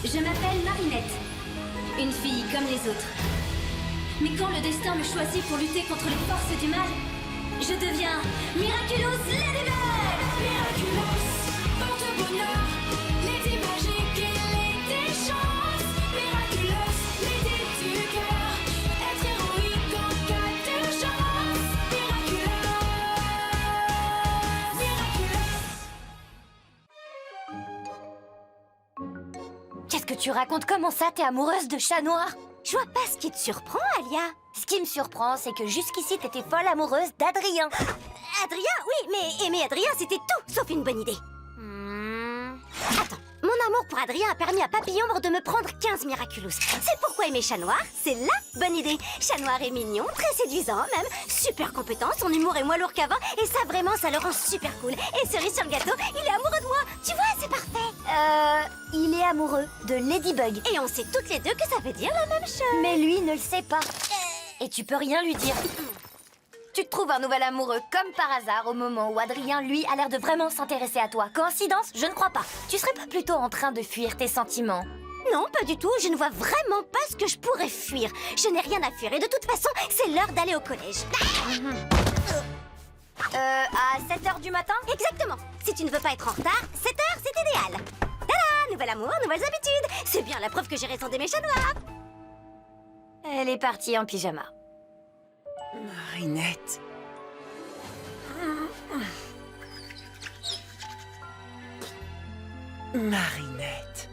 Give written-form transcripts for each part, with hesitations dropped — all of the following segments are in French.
Je m'appelle Marinette. Une fille comme les autres. Mais quand le destin me choisit pour lutter contre les forces du mal, je deviens Miraculous Ladybug. Miraculous, porte-bonheur, Lady magique et Lady chance. Miraculous, Lady du cœur, être héroïque en cas d'urgence. Miraculous, Miraculous. Qu'est-ce que tu racontes? Comment ça, t'es amoureuse de chat noir? Je vois pas ce qui te surprend, Alia. Ce qui me surprend, c'est que jusqu'ici, t'étais folle amoureuse d'Adrien. Adrien, oui, mais aimer Adrien, c'était tout, sauf une bonne idée. Attends, mon amour pour Adrien a permis à Papillombre de me prendre 15 Miraculous. C'est pourquoi aimer Chat Noir, c'est la bonne idée. Chat Noir est mignon, très séduisant même, super compétent, son humour est moins lourd qu'avant, et ça vraiment, ça le rend super cool. Et cerise sur le gâteau, il est amoureux de moi, tu vois, c'est parfait. Il est amoureux de Ladybug. Et on sait toutes les deux que ça veut dire la même chose. Mais lui ne le sait pas. Et tu peux rien lui dire. Tu te trouves un nouvel amoureux comme par hasard au moment où Adrien, lui, a l'air de vraiment s'intéresser à toi. Coïncidence? Je ne crois pas. Tu serais pas plutôt en train de fuir tes sentiments? Non, pas du tout, je ne vois vraiment pas ce que je pourrais fuir. Je n'ai rien à fuir et de toute façon, c'est l'heure d'aller au collège. À 7h du matin? Exactement. Si tu ne veux pas être en retard, 7 heures, c'est idéal. Tada! Nouvel amour, nouvelles habitudes. C'est bien la preuve que j'ai raison d'aimer Chat Noir. Elle est partie en pyjama. Marinette. Marinette.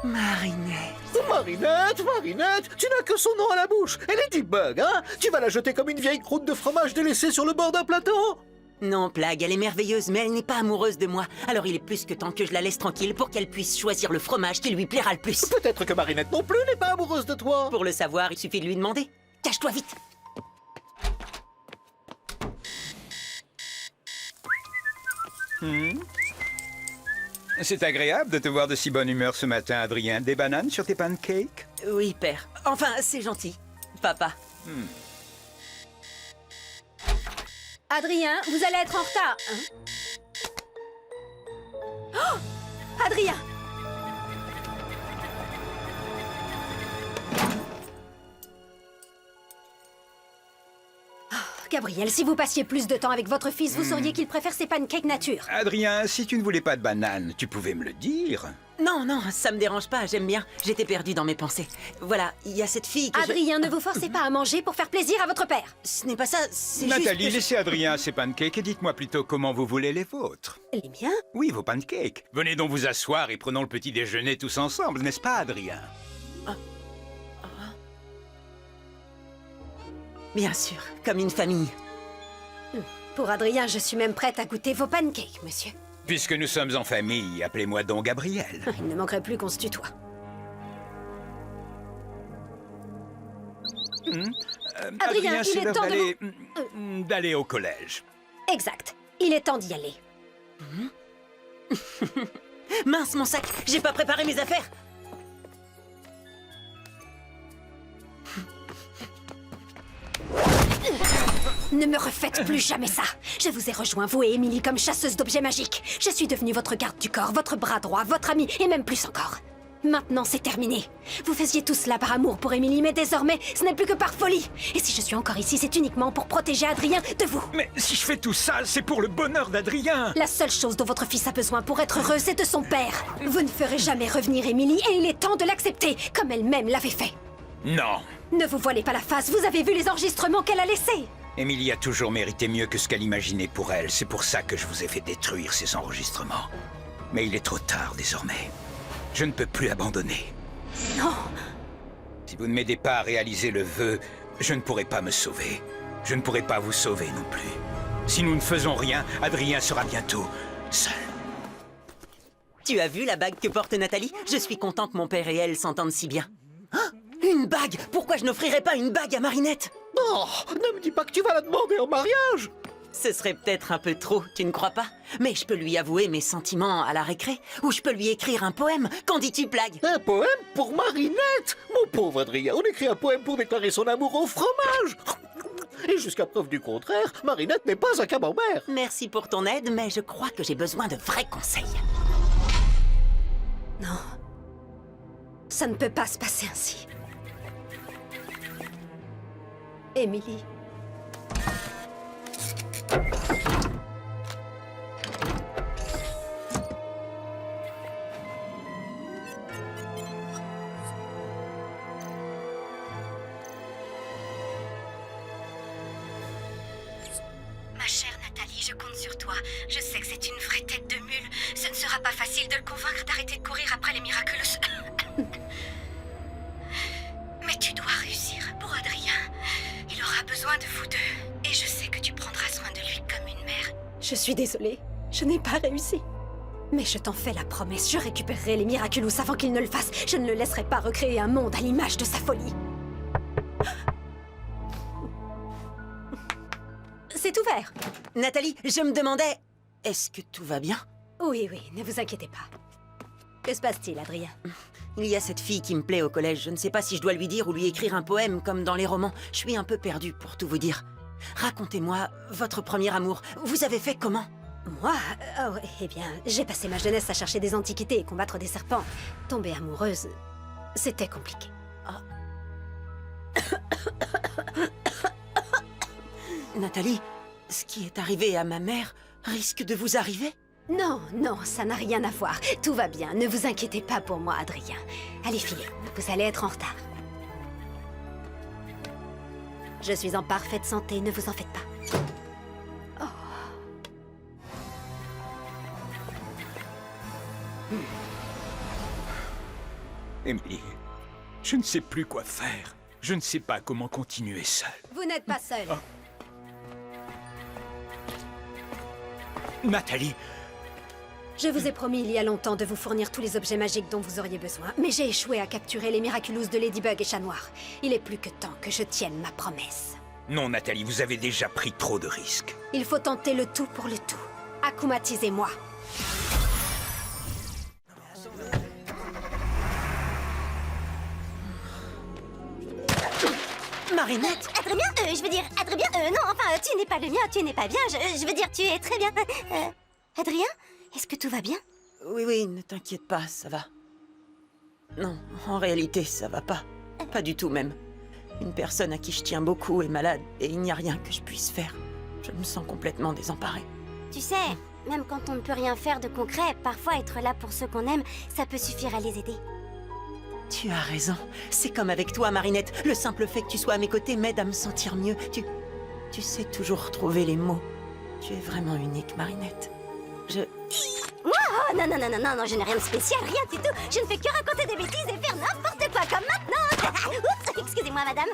Marinette. Marinette, Marinette, tu n'as que son nom à la bouche. Elle est Ladybug, hein? Tu vas la jeter comme une vieille croûte de fromage délaissée sur le bord d'un plateau? Non, Plagg, elle est merveilleuse, mais elle n'est pas amoureuse de moi. Alors il est plus que temps que je la laisse tranquille pour qu'elle puisse choisir le fromage qui lui plaira le plus. Peut-être que Marinette non plus n'est pas amoureuse de toi. Pour le savoir, il suffit de lui demander. Cache-toi vite. C'est agréable de te voir de si bonne humeur ce matin, Adrien. Des bananes sur tes pancakes? Oui, père. Enfin, c'est gentil. Papa. Adrien, vous allez être en retard. Hein? Oh, Adrien! Oh, Gabriel, si vous passiez plus de temps avec votre fils, vous sauriez qu'il préfère ses pancakes nature. Adrien, si tu ne voulais pas de bananes, tu pouvais me le dire. Non, non, ça me dérange pas, j'aime bien. J'étais perdue dans mes pensées. Voilà, il y a cette fille que Adrien, ne vous forcez pas à manger pour faire plaisir à votre père. Ce n'est pas ça, c'est Nathalie, juste que laissez Adrien ses pancakes et dites-moi plutôt comment vous voulez les vôtres. Les miens? Oui, vos pancakes. Venez donc vous asseoir et prenons le petit déjeuner tous ensemble, n'est-ce pas, Adrien? Bien sûr, comme une famille. Pour Adrien, je suis même prête à goûter vos pancakes, monsieur. Puisque nous sommes en famille, appelez-moi donc Gabriel. Il ne manquerait plus qu'on se tutoie. Adrien, il c'est est l'heure temps d'aller au collège. Exact. Il est temps d'y aller. Mince, mon sac, j'ai pas préparé mes affaires. Ne me refaites plus jamais ça. Je vous ai rejoint, vous et Émilie, comme chasseuse d'objets magiques. Je suis devenue votre garde du corps, votre bras droit, votre amie, et même plus encore. Maintenant, c'est terminé. Vous faisiez tout cela par amour pour Émilie, mais désormais, ce n'est plus que par folie. Et si je suis encore ici, c'est uniquement pour protéger Adrien de vous. Mais si je fais tout ça, c'est pour le bonheur d'Adrien. La seule chose dont votre fils a besoin pour être heureux, c'est de son père. Vous ne ferez jamais revenir Émilie, et il est temps de l'accepter, comme elle-même l'avait fait. Non. Ne vous voilez pas la face, vous avez vu les enregistrements qu'elle a laissés. Émilie a toujours mérité mieux que ce qu'elle imaginait pour elle. C'est pour ça que je vous ai fait détruire ces enregistrements. Mais il est trop tard désormais. Je ne peux plus abandonner. Non. Si vous ne m'aidez pas à réaliser le vœu, je ne pourrai pas me sauver. Je ne pourrai pas vous sauver non plus. Si nous ne faisons rien, Adrien sera bientôt seul. Tu as vu la bague que porte Nathalie? Je suis content que mon père et elle s'entendent si bien. Ah, une bague! Pourquoi je n'offrirais pas une bague à Marinette? Oh, ne me dis pas que tu vas la demander en mariage. Ce serait peut-être un peu trop, tu ne crois pas? Mais je peux lui avouer mes sentiments à la récré, ou je peux lui écrire un poème. Qu'en dis-tu, Plagg? Un poème pour Marinette? Mon pauvre Adrien, on écrit un poème pour déclarer son amour au fromage. Et jusqu'à preuve du contraire, Marinette n'est pas un camembert. Merci pour ton aide, mais je crois que j'ai besoin de vrais conseils. Non. Ça ne peut pas se passer ainsi. Emily. Ma chère Nathalie, je compte sur toi. Je sais que c'est une vraie tête de mule. Ce ne sera pas facile de le convaincre d'arrêter de courir après les Miraculous. Mais tu dois réussir pour Adrien. Il aura besoin de vous deux. Et je sais que tu prendras soin de lui comme une mère. Je suis désolée. Je n'ai pas réussi. Mais je t'en fais la promesse. Je récupérerai les Miraculous avant qu'il ne le fasse. Je ne le laisserai pas recréer un monde à l'image de sa folie. C'est ouvert. Nathalie, je me demandais... Est-ce que tout va bien? Oui, oui, ne vous inquiétez pas. Que se passe-t-il, Adrien? Il y a cette fille qui me plaît au collège. Je ne sais pas si je dois lui dire ou lui écrire un poème comme dans les romans. Je suis un peu perdue, pour tout vous dire. Racontez-moi votre premier amour. Vous avez fait comment? Moi? Oh, eh bien, j'ai passé ma jeunesse à chercher des antiquités et combattre des serpents. Tomber amoureuse, c'était compliqué. Nathalie, ce qui est arrivé à ma mère risque de vous arriver? Non, non, ça n'a rien à voir. Tout va bien, ne vous inquiétez pas pour moi, Adrien. Allez, filez, vous allez être en retard. Je suis en parfaite santé, ne vous en faites pas. Emily, je ne sais plus quoi faire. Je ne sais pas comment continuer seul. Vous n'êtes pas seul. Nathalie, Je vous ai promis il y a longtemps de vous fournir tous les objets magiques dont vous auriez besoin, mais j'ai échoué à capturer les Miraculous de Ladybug et Chat Noir. Il est plus que temps que je tienne ma promesse. non Nathalie, vous avez déjà pris trop de risques. Il faut tenter le tout pour le tout. Akumatisez-moi. Marinette! Adrien, je veux dire, Adrien, non, enfin, tu n'es pas le mien, tu n'es pas bien, je veux dire, tu es très bien. Adrien, est-ce que tout va bien? Oui, oui, ne t'inquiète pas, ça va. Non, en réalité, ça va pas. Pas du tout même. Une personne à qui je tiens beaucoup est malade et il n'y a rien que je puisse faire. Je me sens complètement désemparée. Tu sais, même quand on ne peut rien faire de concret, parfois être là pour ceux qu'on aime, ça peut suffire à les aider. Tu as raison. C'est comme avec toi, Marinette. Le simple fait que tu sois à mes côtés m'aide à me sentir mieux. Tu sais toujours trouver les mots. Tu es vraiment unique, Marinette. Oh non, non, non, non, non, non, je n'ai rien de spécial, rien du tout. Je ne fais que raconter des bêtises et faire n'importe quoi, comme maintenant. Oups, excusez-moi, madame.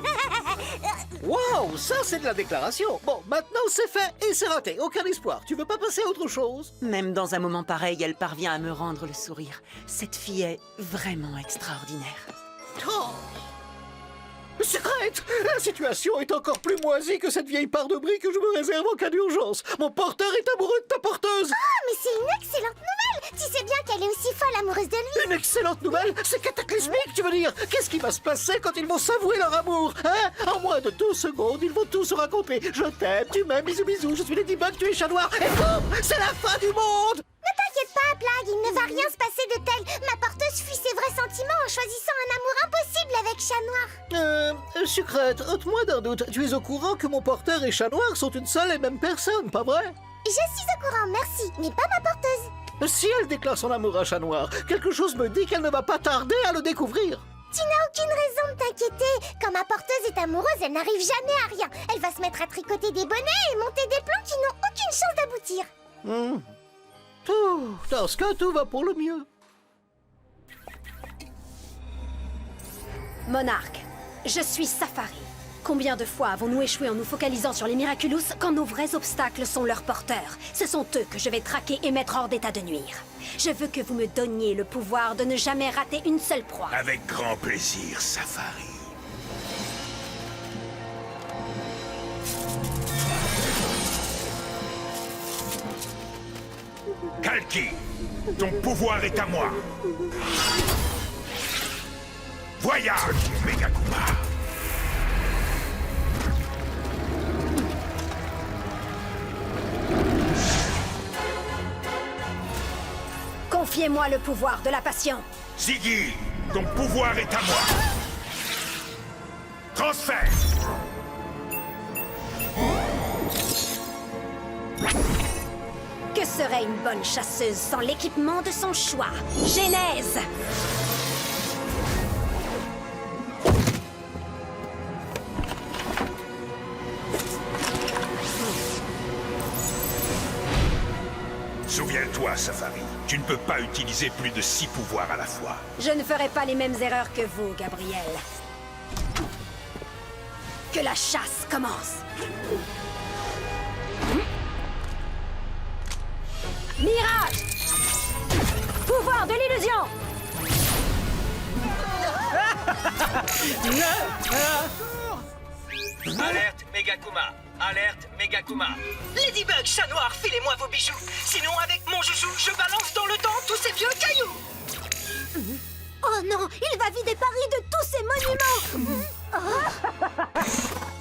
Waouh, ça c'est de la déclaration. Bon, maintenant c'est fait et c'est raté. Aucun espoir. Tu veux pas passer à autre chose? Même dans un moment pareil, elle parvient à me rendre le sourire. Cette fille est vraiment extraordinaire. Oh Secrète! La situation est encore plus moisie que cette vieille part de bris que je me réserve en cas d'urgence. Mon porteur est amoureux de ta porteuse. Mais c'est une excellente nouvelle. Tu sais bien qu'elle est aussi folle amoureuse de lui. Une excellente nouvelle? C'est cataclysmique, tu veux dire? Qu'est-ce qui va se passer quand ils vont s'avouer leur amour? Hein? En moins de 12 secondes, ils vont tout se raconter. Je t'aime, tu m'aimes, bisous bisous, je suis Ladybug, tu es Chat Noir. Et boum! C'est la fin du monde! Ne t'inquiète pas, Plague, il ne va rien se passer de tel. Ma porteuse fuit ses vrais sentiments en choisissant un amour impossible avec Chat Noir. Sucrète, ôte-moi d'un doute. Tu es au courant que mon porteur et Chat Noir sont une seule et même personne, pas vrai? Je suis au courant, merci, mais pas ma porteuse. Si elle déclare son amour à Chat Noir, quelque chose me dit qu'elle ne va pas tarder à le découvrir. Tu n'as aucune raison de t'inquiéter. Quand ma porteuse est amoureuse, elle n'arrive jamais à rien. Elle va se mettre à tricoter des bonnets et monter des plans qui n'ont aucune chance d'aboutir. Dans ce cas, tout va pour le mieux. Monarque, je suis Safari. Combien de fois avons-nous échoué en nous focalisant sur les Miraculous quand nos vrais obstacles sont leurs porteurs? Ce sont eux que je vais traquer et mettre hors d'état de nuire. Je veux que vous me donniez le pouvoir de ne jamais rater une seule proie. Avec grand plaisir, Safari. Kalki, ton pouvoir est à moi. Voyage, Megakuma. Confiez-moi le pouvoir de la passion. Ziggy, ton pouvoir est à moi. Transfert. Que serait une bonne chasseuse sans l'équipement de son choix? Genèse! Souviens-toi, Safari, tu ne peux pas utiliser plus de 6 pouvoirs à la fois. Je ne ferai pas les mêmes erreurs que vous, Gabriel. Que la chasse commence. Mirage! Pouvoir de l'illusion! Alerte Megakuma! Alerte Megakuma! Ladybug, chat noir, filez-moi vos bijoux. Sinon, avec mon joujou, je balance dans le temps tous ces vieux cailloux. Oh non, il va vider Paris de tous ces monuments.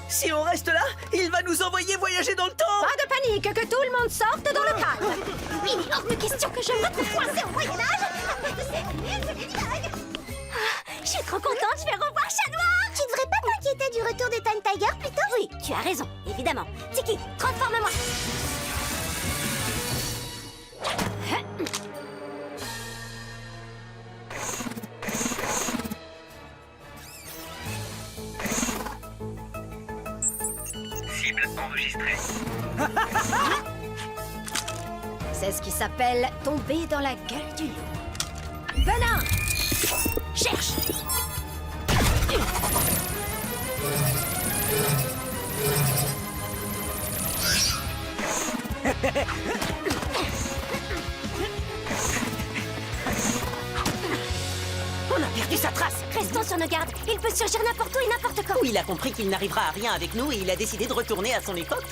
Si on reste là, il va nous envoyer voyager dans le temps. Pas de panique, que tout le monde sorte dans le calme! Il est hors de question que je me retrouve coincée au Moyen-Âge. Je suis trop contente, je vais revoir Chat Noir. Tu devrais pas t'inquiéter du retour des Time Tiger plutôt? Oui, tu as raison, évidemment. Tiki, transforme-moi. Cible enregistrée. C'est ce qui s'appelle tomber dans la gueule du loup. Venin! Cherche! On a perdu sa trace. Restons sur nos gardes. Il peut surgir n'importe où et n'importe quand. Il a compris qu'il n'arrivera à rien avec nous et il a décidé de retourner à son époque.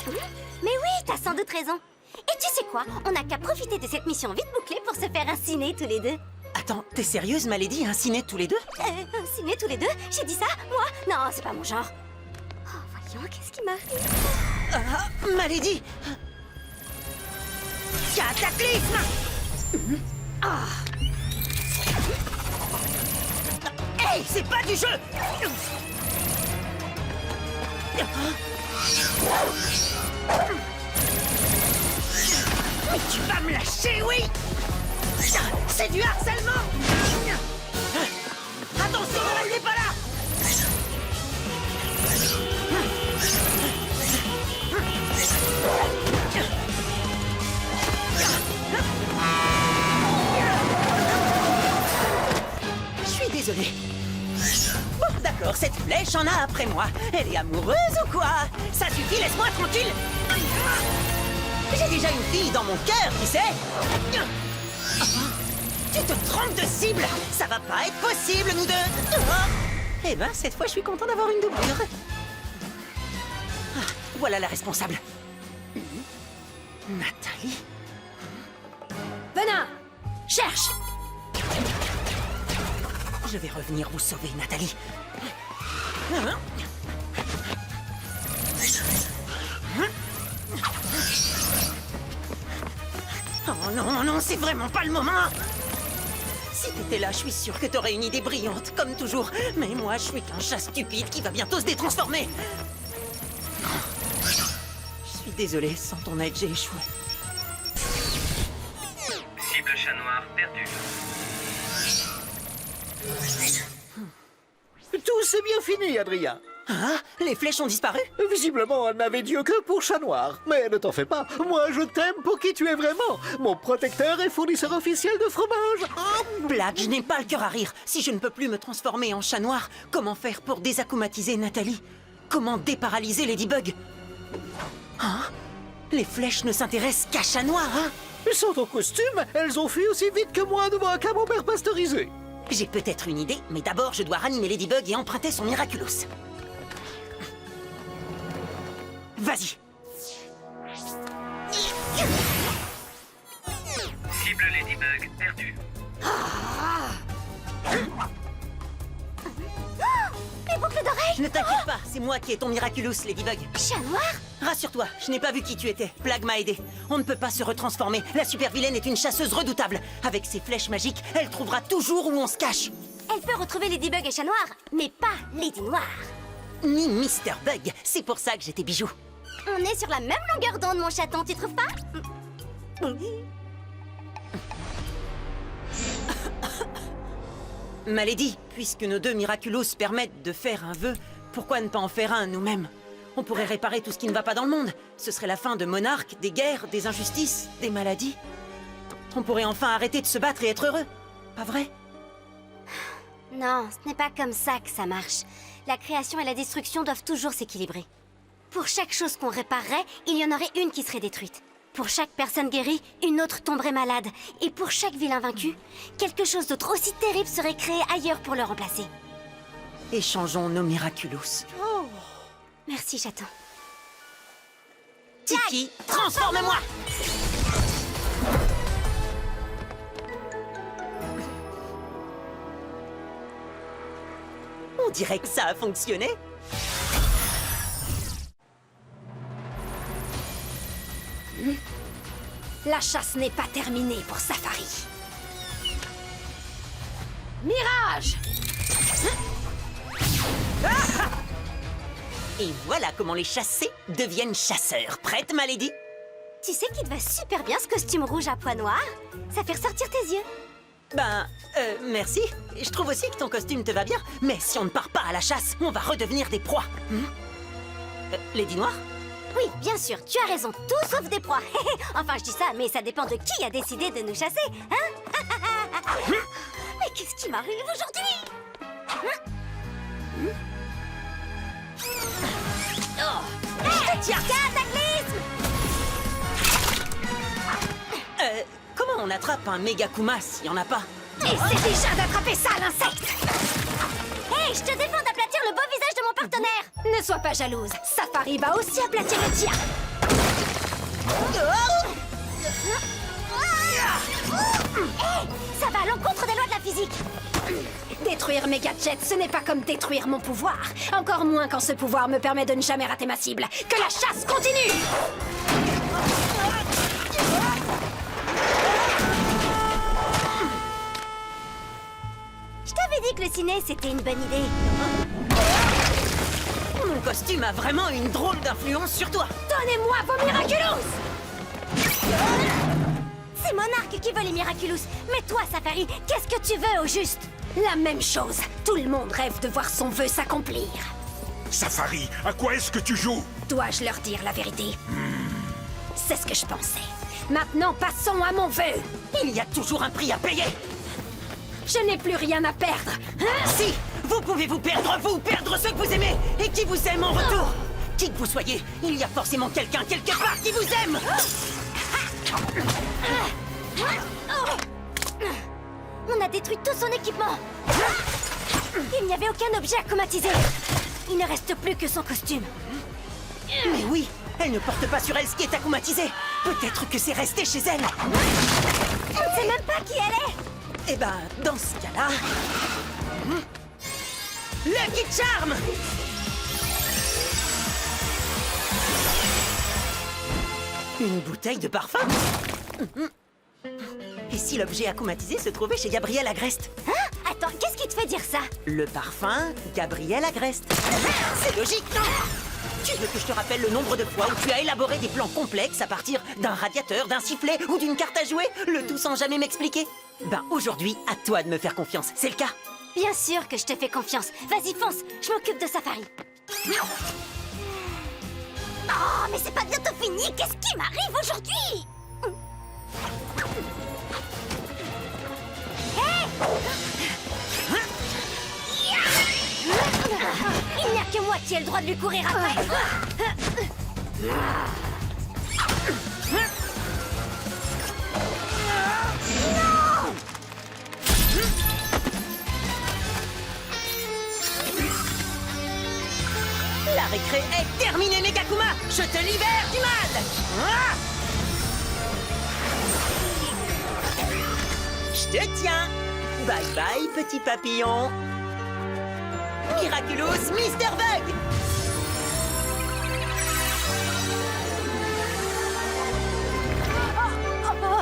Mais oui, t'as sans doute raison. Et tu sais quoi? On n'a qu'à profiter de cette mission vite bouclée pour se faire inciner tous les deux. Attends, t'es sérieuse, Malédie, inciner tous les deux? Inciner tous les deux? J'ai dit ça? Moi? Non, c'est pas mon genre. Oh, voyons, qu'est-ce qui m'arrive? Ah, Malédie! Cataclysme! Hey, c'est pas du jeu! Mais tu vas me lâcher, oui! C'est du harcèlement! Attention, elle n'est pas là! Je suis désolé. Bon, d'accord, cette flèche en a après moi. Elle est amoureuse ou quoi? Ça suffit, laisse-moi tranquille! J'ai déjà une fille dans mon cœur, tu sais! Tu te trompes de cible! Ça va pas être possible, nous deux! Eh ben, cette fois, je suis content d'avoir une doublure. Ah, voilà la responsable. Nathalie? Venin! Cherche! Je vais revenir vous sauver, Nathalie. Oh non, non, c'est vraiment pas le moment! Si t'étais là, je suis sûre que t'aurais une idée brillante, comme toujours. Mais moi, je suis qu'un chat stupide qui va bientôt se détransformer. Je suis désolée, sans ton aide, j'ai échoué. Cible chat noir perdu. Tout s'est bien fini, Adrien. Hein? Les flèches ont disparu? Visiblement, elle n'avait Dieu que pour Chat Noir. Mais ne t'en fais pas, moi je t'aime pour qui tu es vraiment. Mon protecteur et fournisseur officiel de fromage. Blague, je n'ai pas le cœur à rire. Si je ne peux plus me transformer en chat noir, comment faire pour désakumatiser Nathalie? Comment déparalyser Ladybug? Hein? Les flèches ne s'intéressent qu'à chat noir, hein? Sans ton costume, elles ont fui aussi vite que moi devant un camembert pasteurisé. J'ai peut-être une idée, mais d'abord je dois ranimer Ladybug et emprunter son Miraculous. Vas-y. Cible Ladybug perdue. Les boucles d'oreilles! Ne t'inquiète pas, c'est moi qui ai ton Miraculous, Ladybug. Chat noir? Rassure-toi, je n'ai pas vu qui tu étais. Plague m'a aidé. On ne peut pas se retransformer. La super-vilaine est une chasseuse redoutable. Avec ses flèches magiques, elle trouvera toujours où on se cache. Elle peut retrouver Ladybug et Chat Noir, mais pas Lady Noire. Ni Mr. Bug. C'est pour ça que j'ai tes bijoux. On est sur la même longueur d'onde, mon chaton, tu trouves pas? Malady, puisque nos deux Miraculous permettent de faire un vœu, pourquoi ne pas en faire un nous-mêmes? On pourrait réparer tout ce qui ne va pas dans le monde. Ce serait la fin de monarques, des guerres, des injustices, des maladies. On pourrait enfin arrêter de se battre et être heureux. Pas vrai? Non, ce n'est pas comme ça que ça marche. La création et la destruction doivent toujours s'équilibrer. Pour chaque chose qu'on réparerait, il y en aurait une qui serait détruite. Pour chaque personne guérie, une autre tomberait malade. Et pour chaque vilain vaincu, quelque chose d'autre aussi terrible serait créé ailleurs pour le remplacer. Échangeons nos Miraculous. Merci, chaton. Tiki, transforme-moi! On dirait que ça a fonctionné. La chasse n'est pas terminée pour Safari. Mirage! Et voilà comment les chassés deviennent chasseurs. Prête, Malady? Tu sais qu'il te va super bien ce costume rouge à pois noirs? Ça fait ressortir tes yeux. Ben, merci. Je trouve aussi que ton costume te va bien. Mais si on ne part pas à la chasse, on va redevenir des proies. Lady Noire? Oui, bien sûr, tu as raison, tout sauf des proies. Enfin, je dis ça, mais ça dépend de qui a décidé de nous chasser, hein? Mais qu'est-ce qui m'arrive aujourd'hui? Je te tire! Cataclysme! Comment on attrape un Megakuma s'il n'y en a pas? Essaie déjà d'attraper ça, l'insecte! Hey, je te défends d'aplatir le beau visage de mon partenaire! Ne sois pas jalouse, Safari va aussi aplatir le tien! Hey, ça va à l'encontre des lois de la physique! Détruire Megajet, ce n'est pas comme détruire mon pouvoir. Encore moins quand ce pouvoir me permet de ne jamais rater ma cible. Que la chasse continue! Je t'avais dit que le ciné, c'était une bonne idée. Mon costume a vraiment une drôle d'influence sur toi. Donnez-moi vos Miraculous! C'est Monarque qui veut les Miraculous. Mais toi, Safari, qu'est-ce que tu veux au juste? La même chose. Tout le monde rêve de voir son vœu s'accomplir. Safari, à quoi est-ce que tu joues? Dois-je leur dire la vérité? C'est ce que je pensais. Maintenant, passons à mon vœu. Il y a toujours un prix à payer. Je n'ai plus rien à perdre. Si, vous pouvez vous perdre ceux que vous aimez et qui vous aiment en retour. Qui que vous soyez, il y a forcément quelqu'un quelque part qui vous aime. On a détruit tout son équipement. Il n'y avait aucun objet à comatiser. Il ne reste plus que son costume. Mais oui, elle ne porte pas sur elle ce qui est akumatisé. Peut-être que c'est resté chez elle. On ne sait même pas qui elle est. Eh ben, dans ce cas-là... Lucky Charm! Une bouteille de parfum? Et si l'objet akumatisé se trouvait chez Gabriel Agreste? Hein? Attends, qu'est-ce qui te fait dire ça? Le parfum, Gabriel Agreste. C'est logique, non? Tu veux que je te rappelle le nombre de fois où tu as élaboré des plans complexes à partir d'un radiateur, d'un sifflet ou d'une carte à jouer, le tout sans jamais m'expliquer? Ben aujourd'hui, à toi de me faire confiance, c'est le cas? Bien sûr que je te fais confiance. Vas-y, fonce, je m'occupe de Safari. Oh, mais c'est pas bientôt fini. Qu'est-ce qui m'arrive aujourd'hui? Il n'y a que moi qui ai le droit de lui courir après. Non! La récré est terminée, Megakuma! Je te libère du mal! Je te tiens! Bye bye, petit papillon! Miraculous Mr. Bug!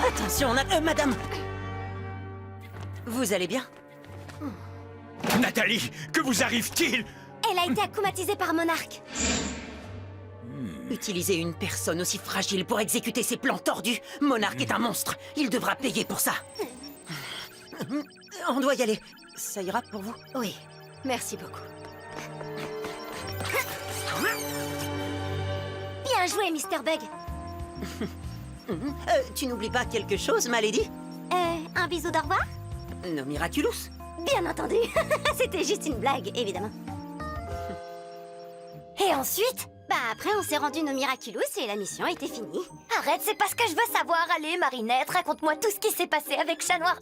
Attention, madame! Vous allez bien? Nathalie, que vous arrive-t-il? Elle a été akumatisée par Monarque. Utiliser une personne aussi fragile pour exécuter ses plans tordus. Monarque est un monstre. Il devra payer pour ça. On doit y aller. Ça ira pour vous? Oui, merci beaucoup. Bien joué, Mr. Bug. Tu n'oublies pas quelque chose, ma lady? Un bisou d'au revoir? No Miraculous. Bien entendu. C'était juste une blague, évidemment. Et ensuite? Bah après, on s'est rendu nos Miraculous et la mission était finie. Arrête, c'est pas ce que je veux savoir. Allez, Marinette, raconte-moi tout ce qui s'est passé avec Chat Noir.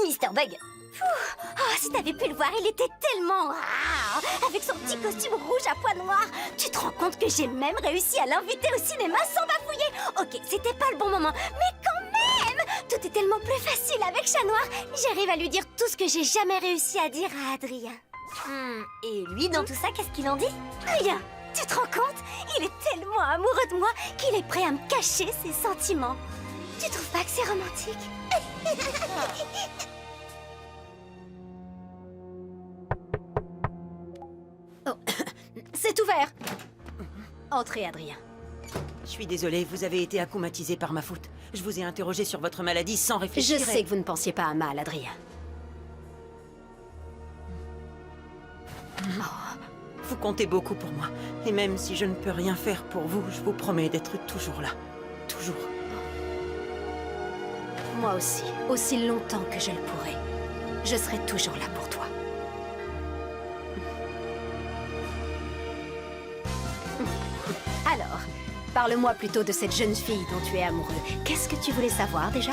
Mr. Bug. Oh, si t'avais pu le voir, il était tellement rare. Avec son petit costume rouge à pois noirs. Tu te rends compte que j'ai même réussi à l'inviter au cinéma sans bafouiller. Ok, c'était pas le bon moment, mais quand même, tout est tellement plus facile avec Chat Noir. J'arrive à lui dire tout ce que j'ai jamais réussi à dire à Adrien. Et lui, dans tout ça, qu'est-ce qu'il en dit? Rien. Tu te rends compte? Il est tellement amoureux de moi qu'il est prêt à me cacher ses sentiments. Tu trouves pas que c'est romantique? C'est ouvert. Entrez, Adrien. Je suis désolée, vous avez été akumatisé par ma faute. Je vous ai interrogé sur votre maladie sans réfléchir. Je sais que vous ne pensiez pas à mal, Adrien. Vous comptez beaucoup pour moi. Et même si je ne peux rien faire pour vous, je vous promets d'être toujours là. Toujours. Moi aussi, aussi longtemps que je le pourrai. Je serai toujours là pour toi. Alors, parle-moi plutôt de cette jeune fille dont tu es amoureux. Qu'est-ce que tu voulais savoir déjà?